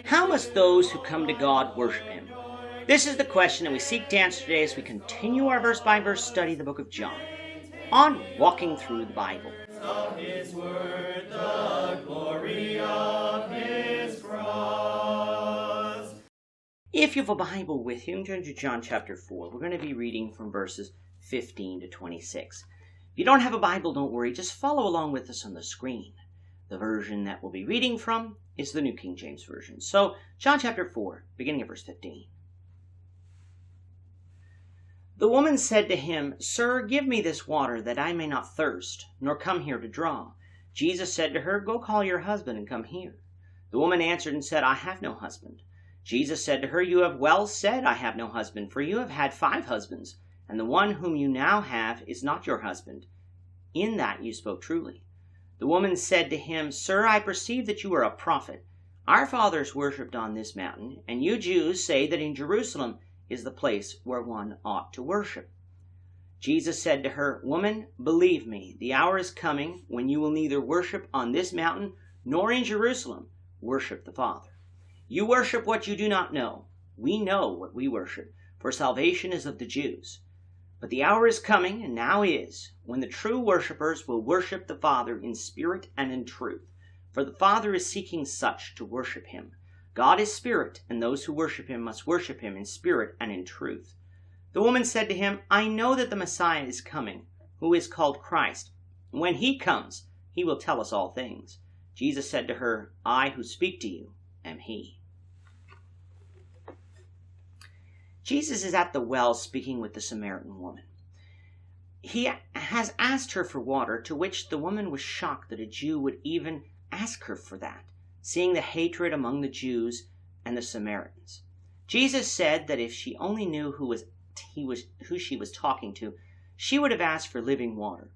How must those who come to God worship Him? This is the question that we seek to answer today as we continue our verse-by-verse study of the book of John on Walking Through the Bible. Of His word, the glory of His cross. If you have a Bible with you, turn to John chapter 4. We're going to be reading from verses 15 to 26. If you don't have a Bible, don't worry. Just follow along with us on the screen. The version that we'll be reading from is the New King James Version. So, John chapter 4, beginning of verse 15. The woman said to him, "Sir, give me this water, that I may not thirst, nor come here to draw." Jesus said to her, "Go call your husband and come here." The woman answered and said, "I have no husband." Jesus said to her, "You have well said, I have no husband, for you have had 5 husbands, and the one whom you now have is not your husband. In that you spoke truly." The woman said to him, "Sir, I perceive that you are a prophet. Our fathers worshipped on this mountain, and you Jews say that in Jerusalem is the place where one ought to worship." Jesus said to her, "Woman, believe me, the hour is coming when you will neither worship on this mountain nor in Jerusalem worship the Father. You worship what you do not know. We know what we worship, for salvation is of the Jews. But the hour is coming, and now is, when the true worshippers will worship the Father in spirit and in truth, for the Father is seeking such to worship him. God is spirit, and those who worship him must worship him in spirit and in truth." The woman said to him, "I know that the Messiah is coming, who is called Christ. When he comes, he will tell us all things." Jesus said to her, "I who speak to you am he." Jesus is at the well speaking with the Samaritan woman. He has asked her for water, to which the woman was shocked that a Jew would even ask her for that, seeing the hatred among the Jews and the Samaritans. Jesus said that if she only knew who she was talking to, she would have asked for living water,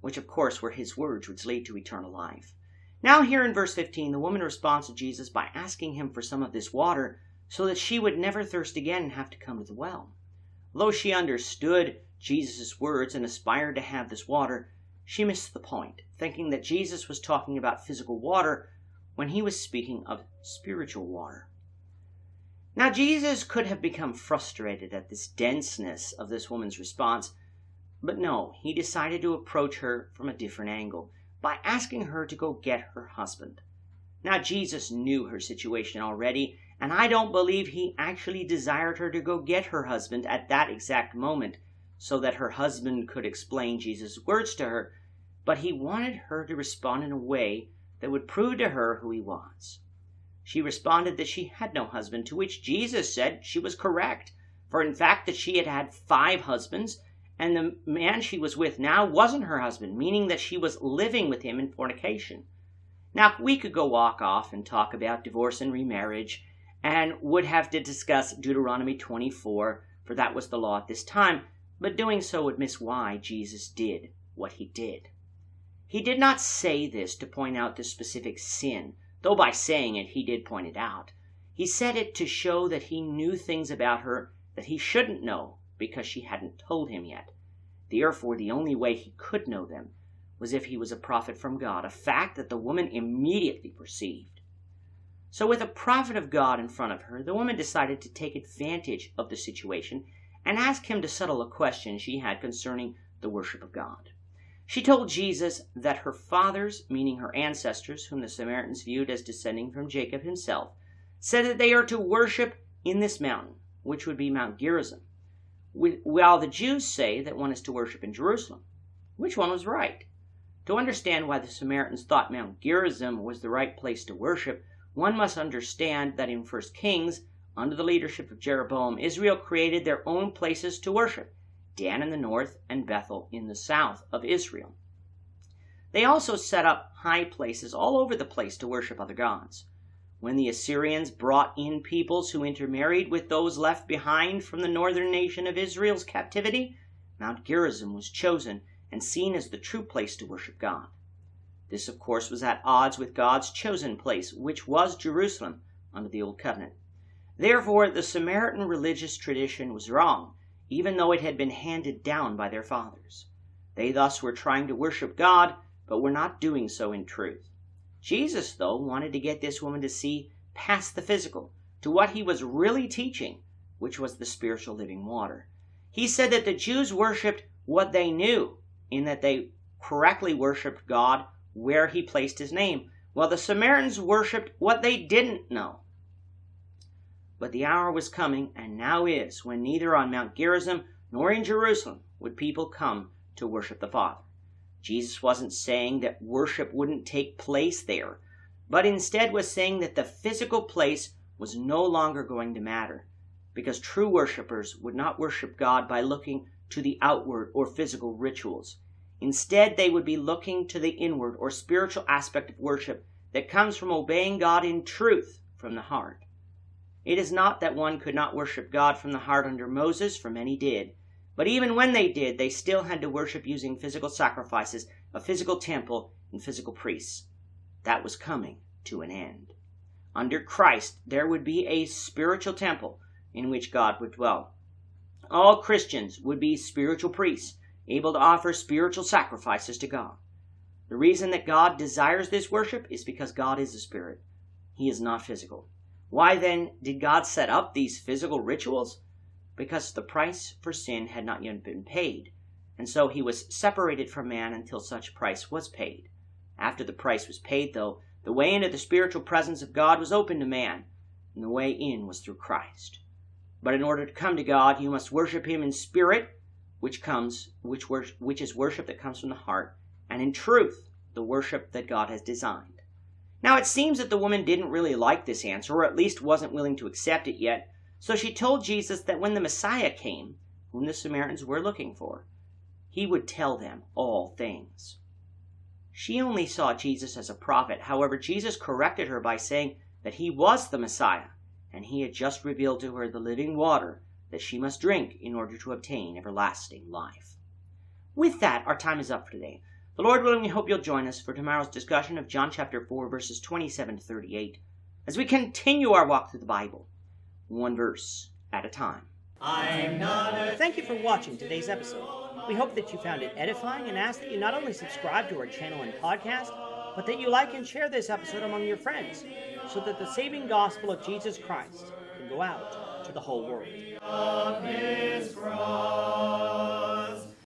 which of course were his words which lead to eternal life. Now here in verse 15, the woman responds to Jesus by asking him for some of this water so that she would never thirst again and have to come to the well. Although she understood Jesus' words and aspired to have this water, she missed the point, thinking that Jesus was talking about physical water when he was speaking of spiritual water. Now Jesus could have become frustrated at this denseness of this woman's response, but no, he decided to approach her from a different angle by asking her to go get her husband. Now Jesus knew her situation already, and I don't believe he actually desired her to go get her husband at that exact moment so that her husband could explain Jesus' words to her, but he wanted her to respond in a way that would prove to her who he was. She responded that she had no husband, to which Jesus said she was correct, for in fact that she had had 5 husbands, and the man she was with now wasn't her husband, meaning that she was living with him in fornication. Now, we could go walk off and talk about divorce and remarriage, and would have to discuss Deuteronomy 24, for that was the law at this time, but doing so would miss why Jesus did what he did. He did not say this to point out the specific sin, though by saying it he did point it out. He said it to show that he knew things about her that he shouldn't know because she hadn't told him yet. Therefore, the only way he could know them was if he was a prophet from God, a fact that the woman immediately perceived. So with a prophet of God in front of her, the woman decided to take advantage of the situation and ask him to settle a question she had concerning the worship of God. She told Jesus that her fathers, meaning her ancestors, whom the Samaritans viewed as descending from Jacob himself, said that they are to worship in this mountain, which would be Mount Gerizim, while the Jews say that one is to worship in Jerusalem. Which one was right? To understand why the Samaritans thought Mount Gerizim was the right place to worship, one must understand that in 1 Kings, under the leadership of Jeroboam, Israel created their own places to worship, Dan in the north and Bethel in the south of Israel. They also set up high places all over the place to worship other gods. When the Assyrians brought in peoples who intermarried with those left behind from the northern nation of Israel's captivity, Mount Gerizim was chosen and seen as the true place to worship God. This, of course, was at odds with God's chosen place, which was Jerusalem under the Old Covenant. Therefore, the Samaritan religious tradition was wrong, even though it had been handed down by their fathers. They thus were trying to worship God, but were not doing so in truth. Jesus, though, wanted to get this woman to see past the physical to what he was really teaching, which was the spiritual living water. He said that the Jews worshipped what they knew, in that they correctly worshipped God where he placed his name, while the Samaritans worshipped what they didn't know. But the hour was coming, and now is, when neither on Mount Gerizim nor in Jerusalem would people come to worship the Father. Jesus wasn't saying that worship wouldn't take place there, but instead was saying that the physical place was no longer going to matter, because true worshipers would not worship God by looking to the outward or physical rituals. Instead, they would be looking to the inward or spiritual aspect of worship that comes from obeying God in truth from the heart. It is not that one could not worship God from the heart under Moses, for many did. But even when they did, they still had to worship using physical sacrifices, a physical temple, and physical priests. That was coming to an end. Under Christ, there would be a spiritual temple in which God would dwell. All Christians would be spiritual priests, able to offer spiritual sacrifices to God. The reason that God desires this worship is because God is a spirit. He is not physical. Why then did God set up these physical rituals? Because the price for sin had not yet been paid, and so he was separated from man until such price was paid. After the price was paid, though, the way into the spiritual presence of God was open to man, and the way in was through Christ. But in order to come to God, you must worship him in spirit, which is worship that comes from the heart, and in truth, the worship that God has designed. Now it seems that the woman didn't really like this answer, or at least wasn't willing to accept it yet, so she told Jesus that when the Messiah came, whom the Samaritans were looking for, he would tell them all things. She only saw Jesus as a prophet. However, Jesus corrected her by saying that he was the Messiah, and he had just revealed to her the living water that she must drink in order to obtain everlasting life. With that, our time is up for today. The Lord willing, we hope you'll join us for tomorrow's discussion of John chapter 4, verses 27 to 38, as we continue our walk through the Bible, one verse at a time. Thank you for watching today's episode. We hope that you found it edifying and ask that you not only subscribe to our channel and podcast, but that you like and share this episode among your friends, so that the saving gospel of Jesus Christ can go out to the whole world.